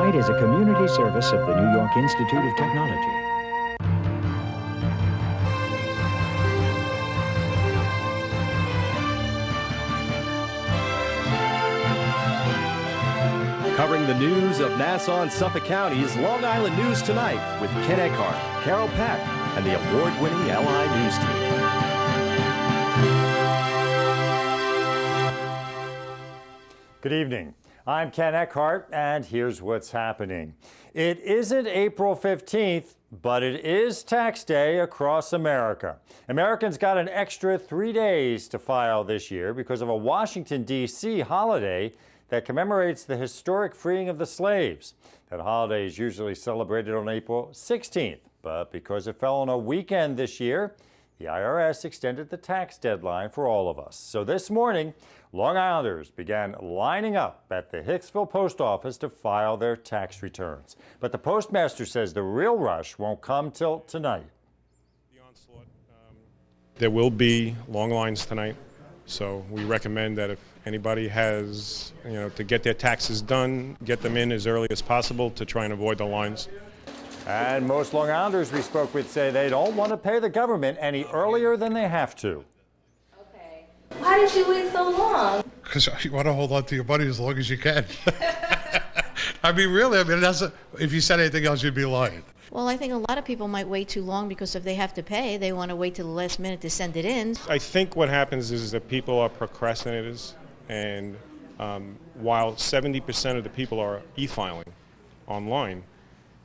NYIT is a community service of the New York Institute of Technology. Covering the news of Nassau and Suffolk Counties, Long Island News Tonight with Ken Eckhart, Carol Peck, and the award-winning LI News team. Good evening. I'm Ken Eckhart, and here's what's happening. It isn't April 15th, but it is tax day across America. Americans got an extra 3 days to file this year because of a Washington, D.C. holiday that commemorates the historic freeing of the slaves. That holiday is usually celebrated on April 16th, but because it fell on a weekend this year, the IRS extended the tax deadline for all of us. So this morning, Long Islanders began lining up at the Hicksville post office to file their tax returns. But the postmaster says the real rush won't come till tonight. The onslaught. There will be long lines tonight, so we recommend that if anybody has, to get their taxes done, get them in as early as possible to try and avoid the lines. And most Long Islanders we spoke with say they don't want to pay the government any earlier than they have to. Okay. Why did you wait so long? Because you want to hold on to your money as long as you can. I mean, really, if you said anything else, you'd be lying. Well, I think a lot of people might wait too long because if they have to pay, they want to wait till the last minute to send it in. I think what happens is that people are procrastinators, and while 70% of the people are e-filing online,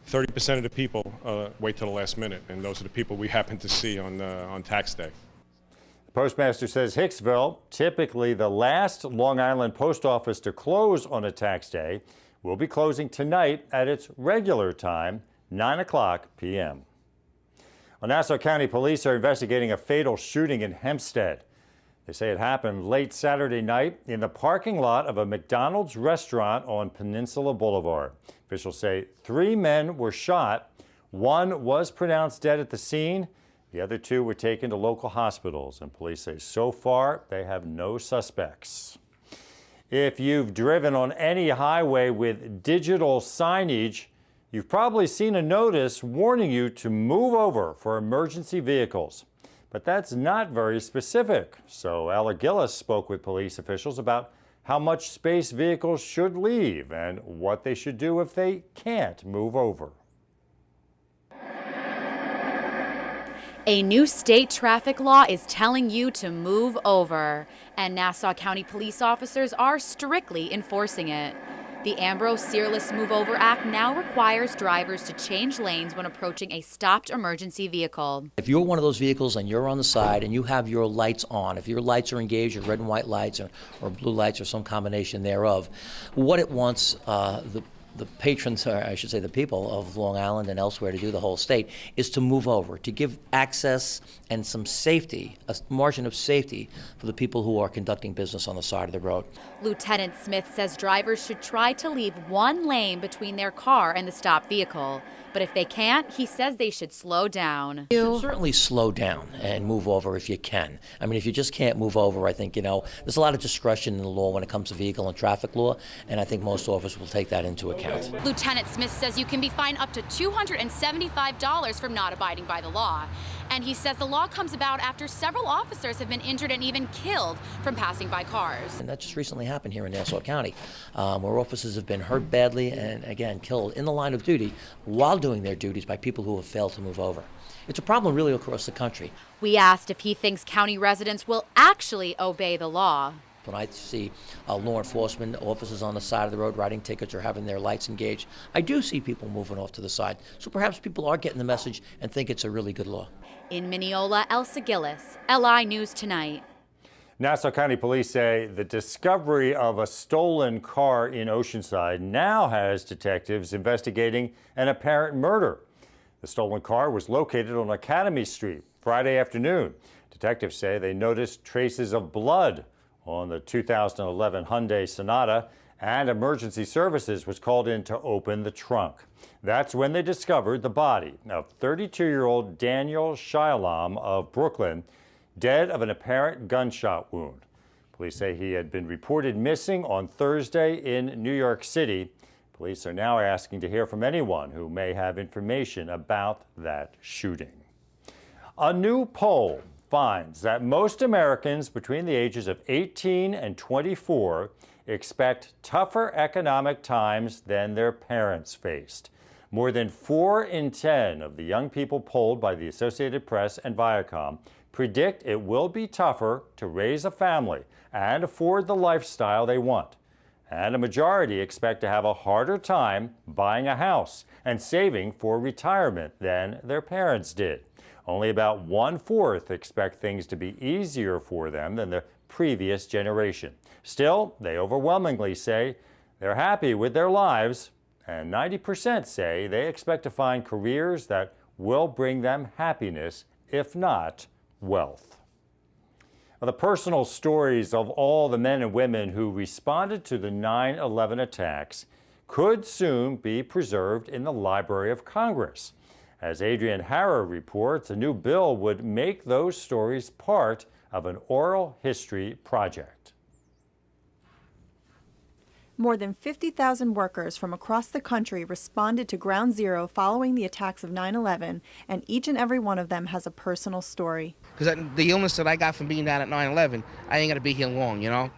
30% of the people wait till the last minute, and those are the people we happen to see on tax day. The postmaster says Hicksville, typically the last Long Island post office to close on a tax day, will be closing tonight at its regular time, 9 p.m. Well, Nassau County Police are investigating a fatal shooting in Hempstead. They say it happened late Saturday night in the parking lot of a McDonald's restaurant on Peninsula Boulevard. Officials say 3 men were shot. 1 was pronounced dead at the scene. The other 2 were taken to local hospitals, and police say so far they have no suspects. If you've driven on any highway with digital signage, you've probably seen a notice warning you to move over for emergency vehicles. But that's not very specific. So Ella Gillis spoke with police officials about how much space vehicles should leave and what they should do if they can't move over. A new state traffic law is telling you to move over, and Nassau County police officers are strictly enforcing it. The Ambrose-Searless Move Over Act now requires drivers to change lanes when approaching a stopped emergency vehicle. If you're one of those vehicles and you're on the side and you have your lights on, if your lights are engaged, your red and white lights or blue lights or some combination thereof, what it wants the patrons, or I should say the people of Long Island and elsewhere to do, the whole state, is to move over, to give access and some safety, a margin of safety for the people who are conducting business on the side of the road. Lieutenant Smith says drivers should try to leave 1 lane between their car and the stopped vehicle. But if they can't, he says they should slow down. You should certainly slow down and move over if you can. I mean, if you just can't move over, I think, there's a lot of discretion in the law when it comes to vehicle and traffic law, and I think most officers will take that into account. Lieutenant Smith says you can be fined up to $275 for not abiding by the law. And he says the law comes about after several officers have been injured and even killed from passing by cars. And that just recently happened here in Nassau County, where officers have been hurt badly and, again, killed in the line of duty while doing their duties by people who have failed to move over. It's a problem really across the country. We asked if he thinks county residents will actually obey the law. When I see law enforcement officers on the side of the road writing tickets or having their lights engaged, I do see people moving off to the side. So perhaps people are getting the message and think it's a really good law. In Mineola, Elsa Gillis, LI News Tonight. Nassau County Police say the discovery of a stolen car in Oceanside now has detectives investigating an apparent murder. The stolen car was located on Academy Street Friday afternoon. Detectives say they noticed traces of blood on the 2011 Hyundai Sonata, and emergency services was called in to open the trunk. That's when they discovered the body of 32-year-old Daniel Shylam of Brooklyn, dead of an apparent gunshot wound. Police say he had been reported missing on Thursday in New York City. Police are now asking to hear from anyone who may have information about that shooting. A new poll finds that most Americans between the ages of 18 and 24 expect tougher economic times than their parents faced. More than 4 in 10 of the young people polled by the Associated Press and Viacom predict it will be tougher to raise a family and afford the lifestyle they want. And a majority expect to have a harder time buying a house and saving for retirement than their parents did. Only about 1/4 expect things to be easier for them than the previous generation. Still, they overwhelmingly say they're happy with their lives, and 90% say they expect to find careers that will bring them happiness, if not wealth. The personal stories of all the men and women who responded to the 9/11 attacks could soon be preserved in the Library of Congress. As Adrienne Harrer reports, a new bill would make those stories part of an oral history project. More than 50,000 workers from across the country responded to Ground Zero following the attacks of 9/11, and each and every one of them has a personal story. Because the illness that I got from being down at 9/11, I ain't going to be here long, you know?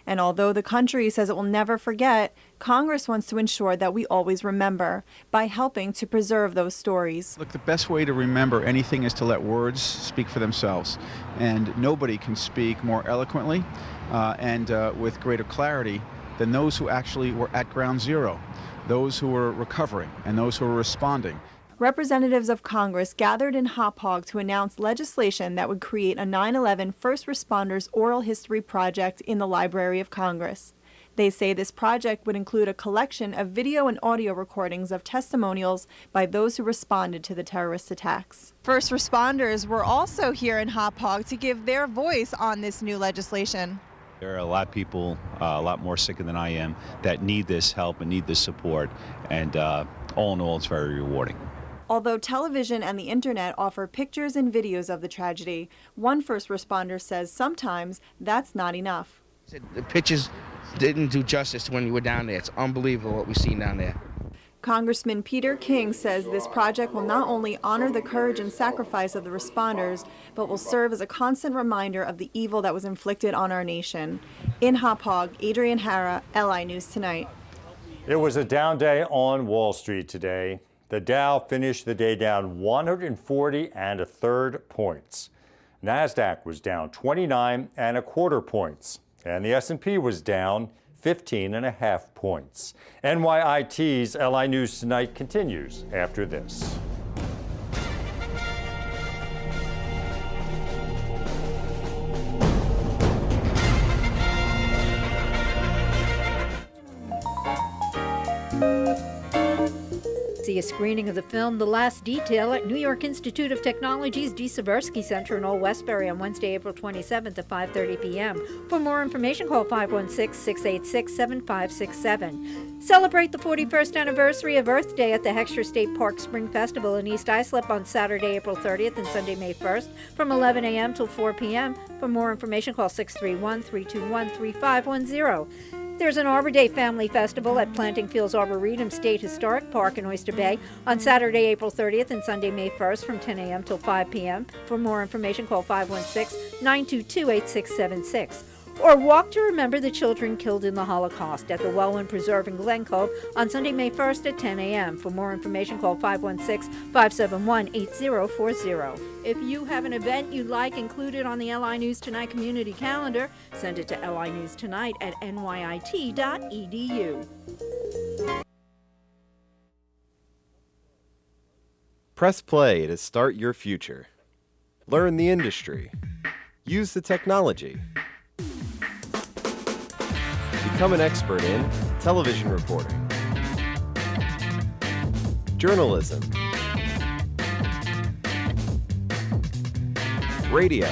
And although the country says it will never forget, Congress wants to ensure that we always remember by helping to preserve those stories. Look, the best way to remember anything is to let words speak for themselves. And nobody can speak more eloquently and with greater clarity than those who actually were at Ground Zero, those who were recovering and those who were responding. Representatives of Congress gathered in Hauppauge to announce legislation that would create a 9/11 first responders oral history project in the Library of Congress. They say this project would include a collection of video and audio recordings of testimonials by those who responded to the terrorist attacks. First responders were also here in Hauppauge to give their voice on this new legislation. There are a lot of people, a lot more sicker than I am, that need this help and need this support, and all in all, it's very rewarding. Although television and the internet offer pictures and videos of the tragedy, one first responder says sometimes that's not enough. The pictures didn't do justice when you were down there. It's unbelievable what we've seen down there. Congressman Peter King says this project will not only honor the courage and sacrifice of the responders, but will serve as a constant reminder of the evil that was inflicted on our nation. In Hauppauge, Adrienne Harrer, LI News Tonight. It was a down day on Wall Street today. The Dow finished the day down 140 1/3 points. NASDAQ was down 29 1/4 points, and the S&P was down 15.5 points. NYIT's LI News Tonight continues after this. See a screening of the film The Last Detail at New York Institute of Technology's D. Seversky Center in Old Westbury on Wednesday, April 27th at 5:30 p.m. For more information, call 516-686-7567. Celebrate the 41st anniversary of Earth Day at the Heckscher State Park Spring Festival in East Islip on Saturday, April 30th and Sunday, May 1st from 11 a.m. till 4 p.m. For more information, call 631-321-3510. There's an Arbor Day Family Festival at Planting Fields Arboretum State Historic Park in Oyster Bay on Saturday, April 30th and Sunday, May 1st from 10 a.m. till 5 p.m. For more information, call 516-922-8676. Or walk to remember the children killed in the Holocaust at the Wellman Preserve in Glen Cove on Sunday, May 1st at 10 a.m. For more information, call 516-571-8040. If you have an event you'd like included on the LI News Tonight community calendar, send it to linewstonight@nyit.edu. Press play to start your future. Learn the industry. Use the technology. Become an expert in television reporting, journalism, radio,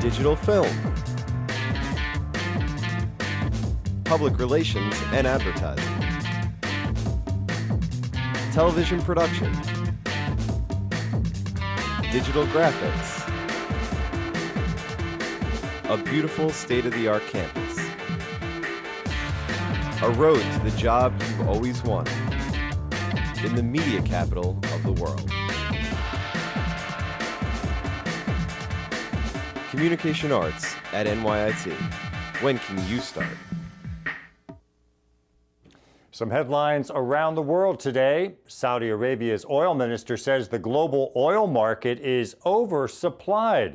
digital film, public relations and advertising, television production, digital graphics, a beautiful state-of-the-art campus, a road to the job you've always wanted in the media capital of the world. Communication Arts at NYIT. When can you start? Some headlines around the world today. Saudi Arabia's oil minister says the global oil market is oversupplied,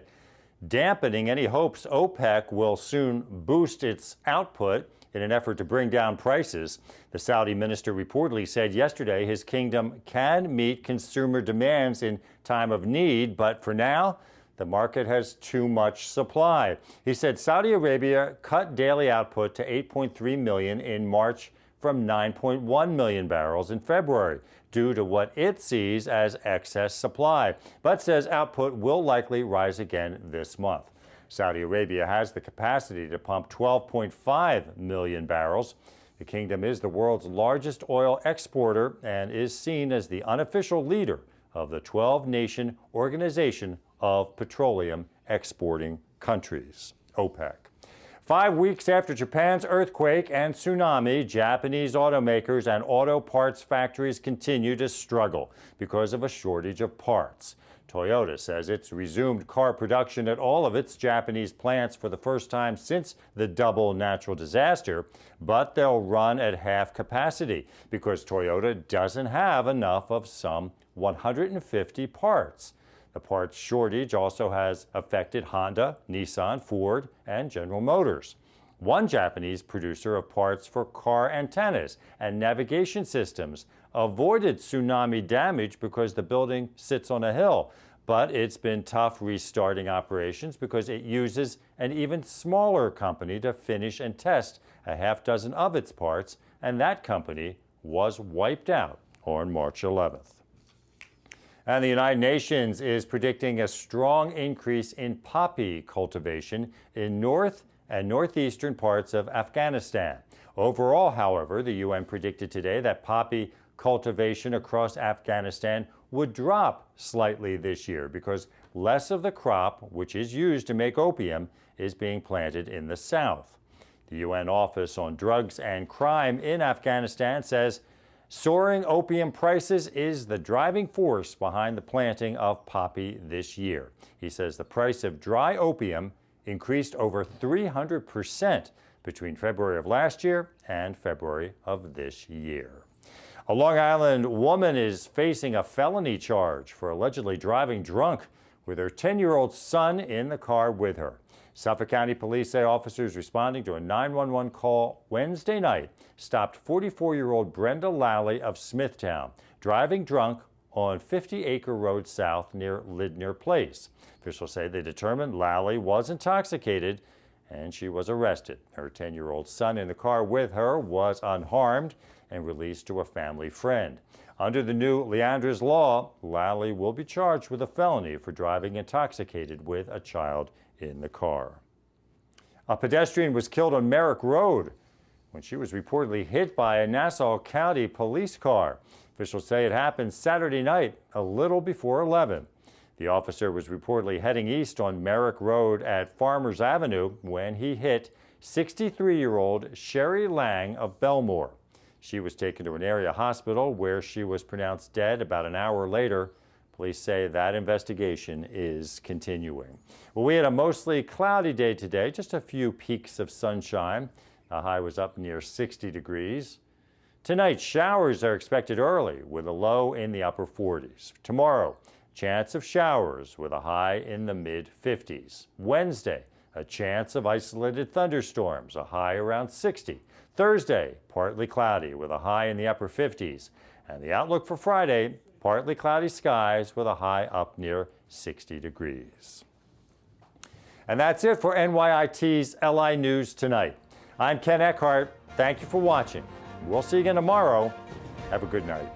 dampening any hopes OPEC will soon boost its output in an effort to bring down prices. The Saudi minister reportedly said yesterday his kingdom can meet consumer demands in time of need, but for now, the market has too much supply. He said Saudi Arabia cut daily output to 8.3 million in March from 9.1 million barrels in February due to what it sees as excess supply, but says output will likely rise again this month. Saudi Arabia has the capacity to pump 12.5 million barrels. The kingdom is the world's largest oil exporter and is seen as the unofficial leader of the 12-nation Organization of Petroleum Exporting Countries, OPEC. 5 weeks after Japan's earthquake and tsunami, Japanese automakers and auto parts factories continue to struggle because of a shortage of parts. Toyota says it's resumed car production at all of its Japanese plants for the first time since the double natural disaster, but they'll run at half capacity because Toyota doesn't have enough of some 150 parts. The parts shortage also has affected Honda, Nissan, Ford, and General Motors. One Japanese producer of parts for car antennas and navigation systems avoided tsunami damage because the building sits on a hill, but it's been tough restarting operations because it uses an even smaller company to finish and test a half dozen of its parts, and that company was wiped out on March 11th. And the United Nations is predicting a strong increase in poppy cultivation in north and northeastern parts of Afghanistan. Overall, however, the UN predicted today that poppy cultivation across Afghanistan would drop slightly this year because less of the crop, which is used to make opium, is being planted in the south. The UN Office on Drugs and Crime in Afghanistan says soaring opium prices is the driving force behind the planting of poppy this year. He says the price of dry opium increased over 300% between February of last year and February of this year. A Long Island woman is facing a felony charge for allegedly driving drunk with her 10-year-old son in the car with her. Suffolk County Police say officers responding to a 911 call Wednesday night stopped 44-year-old Brenda Lally of Smithtown, driving drunk on 50 Acre Road South near Lydner Place. Officials say they determined Lally was intoxicated and she was arrested. Her 10-year-old son in the car with her was unharmed and released to a family friend. Under the new Leandra's law, Lally will be charged with a felony for driving intoxicated with a child in the car. A pedestrian was killed on Merrick Road when she was reportedly hit by a Nassau County police car. Officials say it happened Saturday night, a little before 11. The officer was reportedly heading east on Merrick Road at Farmers Avenue when he hit 63-year-old Sherry Lang of Belmore. She was taken to an area hospital where she was pronounced dead about an hour later. Police say that investigation is continuing. Well, we had a mostly cloudy day today, just a few peaks of sunshine. The high was up near 60 degrees. Tonight, showers are expected early with a low in the upper 40s. Tomorrow, chance of showers with a high in the mid-50s. Wednesday, a chance of isolated thunderstorms, a high around 60. Thursday, partly cloudy with a high in the upper 50s. And the outlook for Friday, partly cloudy skies with a high up near 60 degrees. And that's it for NYIT's LI News Tonight. I'm Ken Eckhart. Thank you for watching. We'll see you again tomorrow. Have a good night.